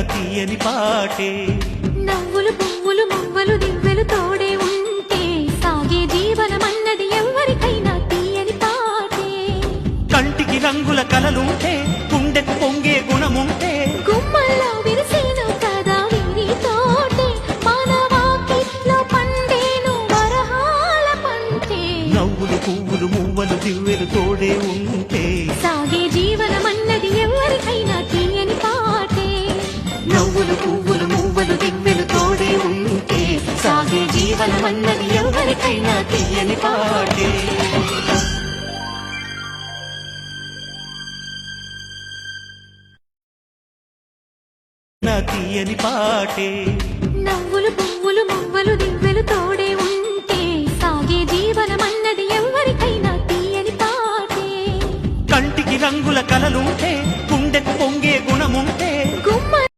తీయని పాటే నవ్వులు పువ్వులు మువ్వలు దివ్వెలు తోడే ఉంటే సాగే జీవనమన్నది ఎవరికైనా తీయని పాటే కంటికి రంగుల కలలుంటే గుండెకు పొంగే గుణముంటే గుమ్మల్లో విరిసేను కదా వీరి తోటే మానవాకిట్లో పండేను వరహాల పంటే నవ్వులు పువ్వులు మువ్వలు దివ్వెలు తోడే ఉంటే సాగే జీవనమన్నది ఎవరికైనా తీయని పాటే నవ్వులు పువ్వులు మువ్వలు దివ్వెలు తోడే ఉంటే సాగే జీవనమన్నది ఎవరికైనా తీయని పాటే తీయని పాటే నవ్వులు పువ్వులు మువ్వలు దివ్వెలు తోడే ఉంటే సాగే జీవనమన్నది ఎవరికైనా తీయని పాటే కంటికి రంగుల కలలుంటే గుండెకు పొంగే గుణముంటే